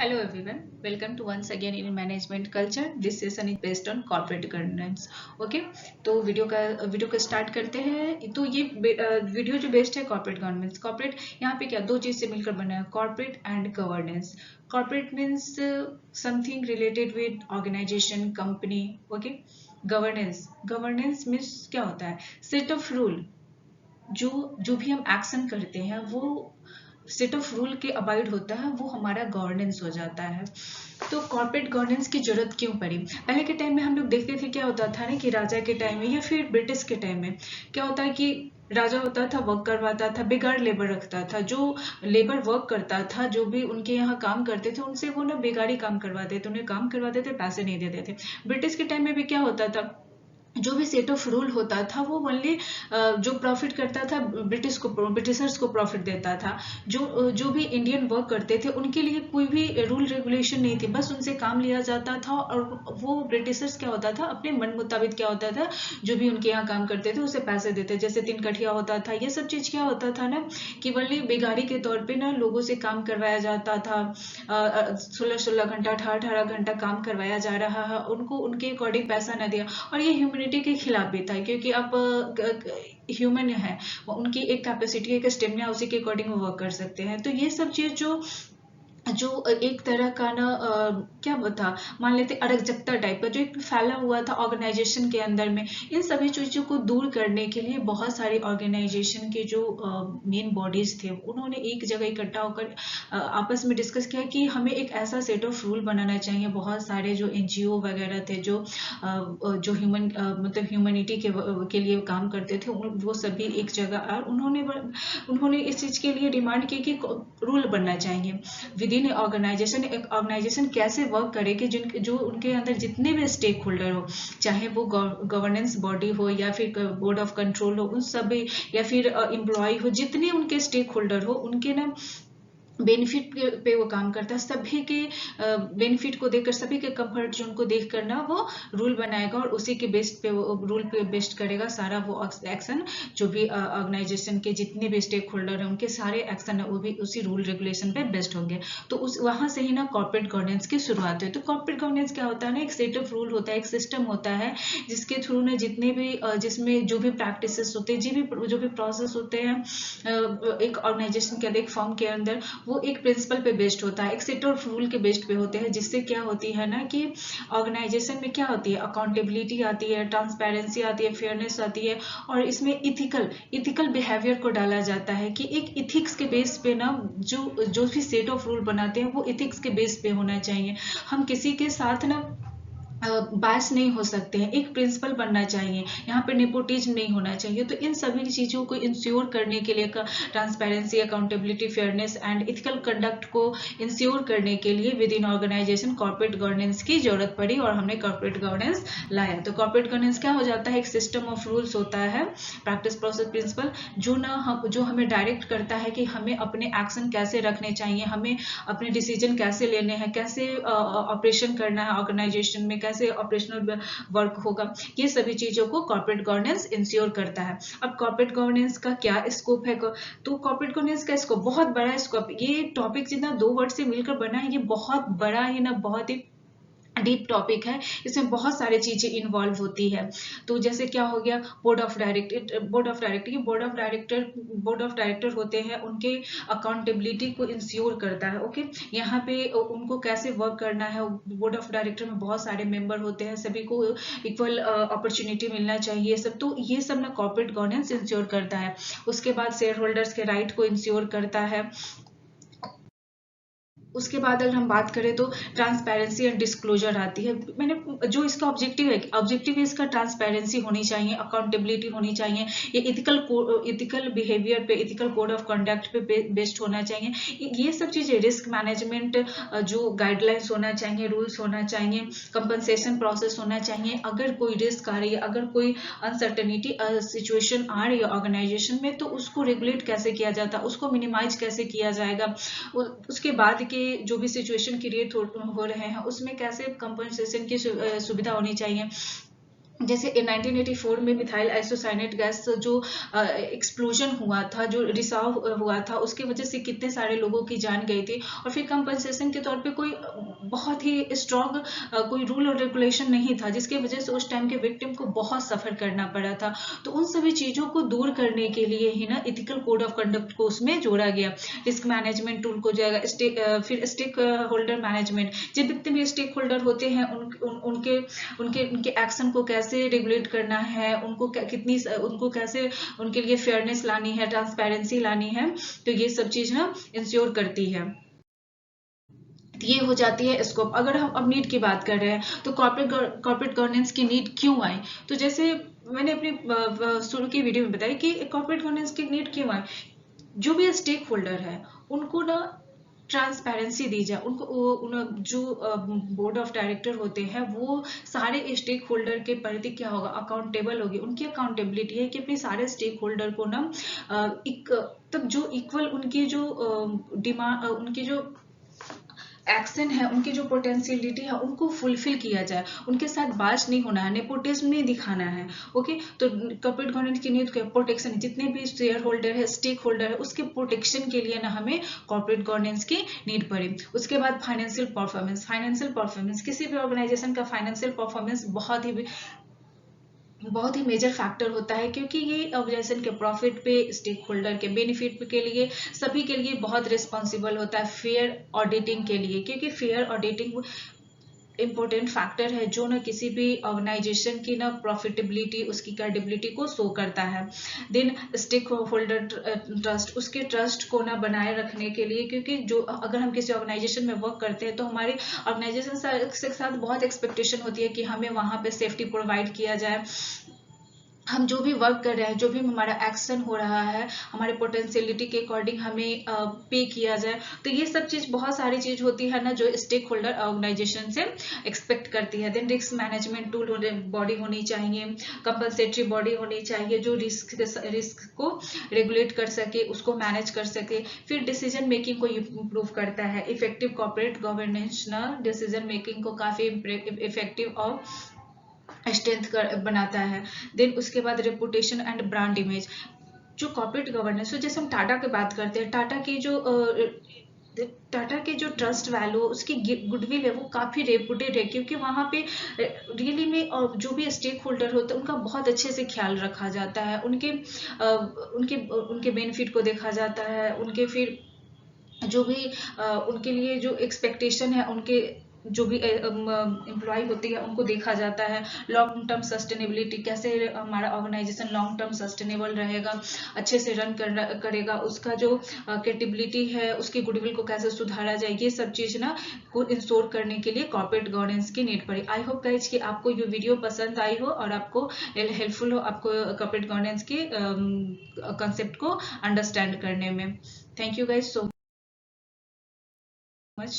Hello everyone, welcome to once again in management culture. This session is based on corporate governance. Okay तो video का start करते हैं। तो ये video जो बेस्ड है कॉर्पोरेट गवर्नेंस। कॉर्पोरेट यहाँ पे क्या दो चीज से मिलकर बना है, corporate and governance. Corporate means something related with organisation, company. Okay, governance means क्या होता है, सेट ऑफ रूल। जो भी हम एक्शन करते हैं वो सेट ऑफ रूल के अबाइड होता है, वो हमारा गवर्नेंस हो जाता है। तो कॉर्पोरेट गवर्नेंस की जरूरत क्यों पड़ी? पहले के टाइम में हम लोग देखते थे क्या होता था ना कि राजा के टाइम में या फिर ब्रिटिश के टाइम में क्या होता है कि राजा होता था, वर्क करवाता था, बेकार लेबर रखता था। जो लेबर वर्क करता था, जो भी उनके यहाँ काम करते थे, उनसे वो ना बेकारी काम करवाते थे, उन्हें काम करवाते थे, पैसे नहीं देते थे। ब्रिटिश के टाइम में भी क्या होता था, जो भी सेट ऑफ रूल होता था वो ओनली जो प्रॉफिट करता था ब्रिटिशर्स को प्रॉफिट देता था। जो भी इंडियन वर्क करते थे उनके लिए कोई भी रूल रेगुलेशन नहीं थी, बस उनसे काम लिया जाता था। और वो ब्रिटिशर्स क्या होता था, अपने मन मुताबिक क्या होता था, जो भी उनके यहाँ काम करते थे उसे पैसे देते। जैसे 3 कठिया होता था, ये सब चीज क्या होता था ना कि ओनली बेगारी के तौर पे ना लोगों से काम करवाया जाता था। 16-16 घंटा, 18-18 घंटा काम करवाया जा रहा है, उनको उनके अकॉर्डिंग पैसा न दिया। और ये ह्यूमैनिटी के खिलाफ भी था, क्योंकि अब ह्यूमन है, उनकी एक कैपेसिटी, एक स्टेमिना, उसी के अकॉर्डिंग वो वर्क कर सकते हैं। तो ये सब चीज जो एक तरह का ना क्या बता, मान लेते अराजकता टाइप का जो एक फैला हुआ था ऑर्गेनाइजेशन के अंदर में, इन सभी चीजों को दूर करने के लिए बहुत सारे ऑर्गेनाइजेशन के जो मेन बॉडीज थे उन्होंने एक जगह इकट्ठा होकर आपस में डिस्कस किया कि हमें एक ऐसा सेट ऑफ रूल बनाना चाहिए। बहुत सारे जो एनजीओ वगैरह थे, जो मतलब ह्यूमैनिटी के लिए काम करते थे, वो सभी एक जगह और उन्होंने इस चीज के लिए डिमांड की कि रूल बनना चाहिए विद इन ऑर्गेनाइजेशन। एक ऑर्गेनाइजेशन कैसे वर्क करे कि जो उनके अंदर जितने भी स्टेक होल्डर हो, चाहे वो गवर्नेंस बॉडी हो या फिर बोर्ड ऑफ कंट्रोल हो, उन सभी, या फिर एम्प्लॉय हो, जितने उनके स्टेक होल्डर हो, उनके ना बेनिफिट पे वो काम करता है। सभी के बेनिफिट को देखकर, सभी के कंफर्ट जोन को देख कर ना वो रूल बनाएगा और उसी के बेस्ड पे वो रूल पे बेस्ड करेगा सारा वो एक्शन। जो भी ऑर्गेनाइजेशन के जितने भी स्टेक होल्डर हैं उनके सारे एक्शन है वो भी उसी रूल रेगुलेशन पे बेस्ड होंगे। तो उस वहां से ही ना कॉर्पोरेट गवर्नेंस की शुरुआत हुई। तो कॉर्पोरेट गवर्नेंस क्या होता है ना, एक सेट ऑफ रूल होता है, एक सिस्टम होता है जिसके थ्रू ना जितने भी जिसमें जो भी प्रैक्टिसेस होते हैं, जो भी प्रोसेस होते हैं एक ऑर्गेनाइजेशन के, एक फर्म के अंदर, वो एक प्रिंसिपल पे बेस्ड होता है, एक सेट ऑफ रूल के बेस्ड पे होते हैं। जिससे क्या होती है ना कि ऑर्गेनाइजेशन में क्या होती है, अकाउंटेबिलिटी आती है, ट्रांसपेरेंसी आती है, फेयरनेस आती है। और इसमें इथिकल बिहेवियर को डाला जाता है कि एक इथिक्स के बेस पे ना जो भी सेट ऑफ रूल बनाते हैं वो इथिक्स के बेस पे होना चाहिए। हम किसी के साथ ना बायस नहीं हो सकते हैं, एक प्रिंसिपल बनना चाहिए, यहाँ पे नेपोटिज्म नहीं होना चाहिए। तो इन सभी चीजों को इंश्योर करने के लिए, transparency, accountability, fairness and ethical conduct को इंश्योर करने के लिए within organisation corporate governance की जरूरत पड़ी और हमने कॉर्पोरेट गवर्नेंस लाया। तो कॉर्पोरेट गवर्नेंस क्या हो जाता है, एक सिस्टम ऑफ रूल्स होता है, प्रैक्टिस, प्रोसेस, प्रिंसिपल, जो हमें डायरेक्ट करता है कि हमें अपने एक्शन कैसे रखने चाहिए, हमें अपने डिसीजन कैसे लेने हैं, कैसे ऑपरेशन करना है ऑर्गेनाइजेशन में, कैसे ऑपरेशनल वर्क होगा। ये सभी चीजों को कॉर्पोरेट गवर्नेंस इंश्योर करता है। अब कॉर्पोरेट गवर्नेंस का क्या स्कोप है, तो कॉर्पोरेट गवर्नेंस का स्कोप बहुत बड़ा स्कोप। ये टॉपिक जितना 2 वर्ड से मिलकर बना है, ये बहुत बड़ा है ना, बहुत ही डीप टॉपिक है। इसमें बहुत सारी चीजें इन्वॉल्व होती है। तो जैसे क्या हो गया, बोर्ड ऑफ डायरेक्टर होते हैं, उनके अकाउंटेबिलिटी को इंश्योर करता है। ओके, यहाँ पे उनको कैसे वर्क करना है। बोर्ड ऑफ डायरेक्टर में बहुत सारे मेंबर होते हैं, सभी को इक्वल अपॉर्चुनिटी मिलना चाहिए सब। तो ये सब ना कॉर्पोरेट गवर्नेंस इंश्योर करता है। उसके बाद शेयर होल्डर्स के राइट को इंश्योर करता है। उसके बाद अगर हम बात करें तो ट्रांसपेरेंसी एंड डिस्क्लोजर आती है। मैंने जो इसका ऑब्जेक्टिव है इसका ट्रांसपेरेंसी होनी चाहिए, अकाउंटेबिलिटी होनी चाहिए, ये इथिकल बिहेवियर पे, इथिकल कोड ऑफ कंडक्ट पे बेस्ड होना चाहिए। ये सब चीजें, रिस्क मैनेजमेंट जो गाइडलाइंस होना चाहिए, रूल्स होना चाहिए, कंपनसेशन प्रोसेस होना चाहिए। अगर कोई रिस्क आ रही है, अगर कोई अनसर्टेनिटी सिचुएशन आ रही है ऑर्गेनाइजेशन में, तो उसको रेगुलेट कैसे किया जाता है, उसको मिनिमाइज कैसे किया जाएगा। उसके बाद के जो भी सिचुएशन क्रिएट हो रहे हैं उसमें कैसे कंपनसेशन की सुविधा होनी चाहिए। जैसे 1984 में मिथाइल आइसोसाइनेट गैस जो एक्सप्लोजन हुआ था, जो रिसाव हुआ था, उसकी वजह से कितने सारे लोगों की जान गई थी। और फिर कंपनसेशन के तौर पे कोई बहुत ही स्ट्रॉन्ग कोई रूल और रेगुलेशन नहीं था, जिसकी वजह से उस टाइम के विक्टिम को बहुत सफ़र करना पड़ा था। तो उन सभी चीज़ों को दूर करने के लिए ही ना इथिकल कोड ऑफ कंडक्ट को उसमें जोड़ा गया। रिस्क मैनेजमेंट टूल को जाएगा, फिर स्टेक होल्डर मैनेजमेंट, जितने भी स्टेक होल्डर होते हैं उनके उनके उनके एक्शन को कैसे रेगुलेट करना है, उनको कैसे उनके लिए फेयरनेस लानी है, ट्रांसपेरेंसी लानी है, तो ये सब चीज़ ना इंश्योर करती है। ये हो जाती है स्कोप। अगर हम अब नीड की बात कर रहे हैं तो कॉर्पोरेट गवर्नेंस की नीड क्यों आई? तो जैसे मैंने अपनी शुरू की वीडियो में बताया कि कॉर्पोरेट गवर्नेंस की नीड क्यों आई। जो भी स्टेक होल्डर है उनको ना ट्रांसपेरेंसी दी जाए, जो बोर्ड ऑफ डायरेक्टर होते हैं वो सारे स्टेक होल्डर के प्रति क्या होगा, अकाउंटेबल होगी। उनकी अकाउंटेबिलिटी है कि अपने सारे स्टेक होल्डर को ना तब जो इक्वल उनकी जो डिमांड, उनकी जो एक्शन है, उनकी जो पोटेंशियलिटी है, उनको फुलफिल किया जाए। उनके साथ बाज नहीं होना है, नेपोटिज्म नहीं दिखाना है। ओके, तो कॉर्पोरेट गवर्नेंस की नीड प्रोटेक्शन, जितने भी शेयर होल्डर है, स्टेक होल्डर है, उसके प्रोटेक्शन के लिए ना हमें कॉर्पोरेट गवर्नेंस की नीड पड़ी। उसके बाद फाइनेंशियल परफॉर्मेंस किसी भी ऑर्गेनाइजेशन का फाइनेंशियल परफॉर्मेंस बहुत ही मेजर फैक्टर होता है, क्योंकि ये ऑर्गेनाइजेशन के प्रॉफिट पे, स्टेक होल्डर के बेनिफिट के लिए, सभी के लिए बहुत रिस्पॉन्सिबल होता है। फेयर ऑडिटिंग के लिए, क्योंकि फेयर ऑडिटिंग इम्पोर्टेंट फैक्टर है जो ना किसी भी ऑर्गेनाइजेशन की ना प्रॉफिटेबिलिटी, उसकी क्रेडिबिलिटी को शो करता है। देन स्टेक होल्डर ट्रस्ट, उसके ट्रस्ट को ना बनाए रखने के लिए, क्योंकि जो अगर हम किसी ऑर्गेनाइजेशन में वर्क करते हैं तो हमारी ऑर्गेनाइजेशन के साथ बहुत एक्सपेक्टेशन होती है कि हमें वहाँ पे सेफ्टी प्रोवाइड किया जाए। हम जो भी वर्क कर रहे हैं, जो भी हमारा एक्शन हो रहा है, हमारे पोटेंशियलिटी के अकॉर्डिंग हमें पे किया जाए। तो ये सब चीज़, बहुत सारी चीज़ होती है ना जो स्टेक होल्डर ऑर्गेनाइजेशन से एक्सपेक्ट करती है। Then risk management tool body होनी चाहिए, कंपनसेटरी बॉडी होनी चाहिए जो रिस्क को रेगुलेट कर सके, उसको मैनेज कर सके। फिर डिसीजन मेकिंग को इम्प्रूव करता है। इफेक्टिव कॉर्पोरेट गवर्नेंस ना डिसीजन मेकिंग को काफ़ी इफेक्टिव और स्ट्रेंथ बनाता है। देन उसके बाद रेपुटेशन एंड ब्रांड इमेज, जो कॉर्पोरेट गवर्नेंस, तो जैसे हम टाटा की बात करते हैं, टाटा के जो ट्रस्ट वैल्यू, उसकी गुडविल है, वो काफ़ी रेपुटेड है, क्योंकि वहाँ पे रियली में जो भी स्टेक होल्डर होता है उनका बहुत अच्छे से ख्याल रखा जाता है। उनके बेनिफिट को देखा जाता है। उनके फिर जो भी उनके लिए जो एक्सपेक्टेशन है, उनके जो भी एम्प्लॉय होती है उनको देखा जाता है। लॉन्ग टर्म सस्टेनेबिलिटी, कैसे हमारा ऑर्गेनाइजेशन लॉन्ग टर्म सस्टेनेबल रहेगा, अच्छे से रन करेगा, उसका जो कैपेबिलिटी है, उसकी गुडविल को कैसे सुधारा जाए, ये सब चीज़ ना को इंश्योर करने के लिए कॉर्पोरेट गवर्नेंस की नीड पड़ी। आई होप गाइज कि आपको ये वीडियो पसंद आई हो और आपको हेल्पफुल हो, आपको कॉर्पोरेट गवर्नेंस के कंसेप्ट को अंडरस्टैंड करने में। Thank you guys so much.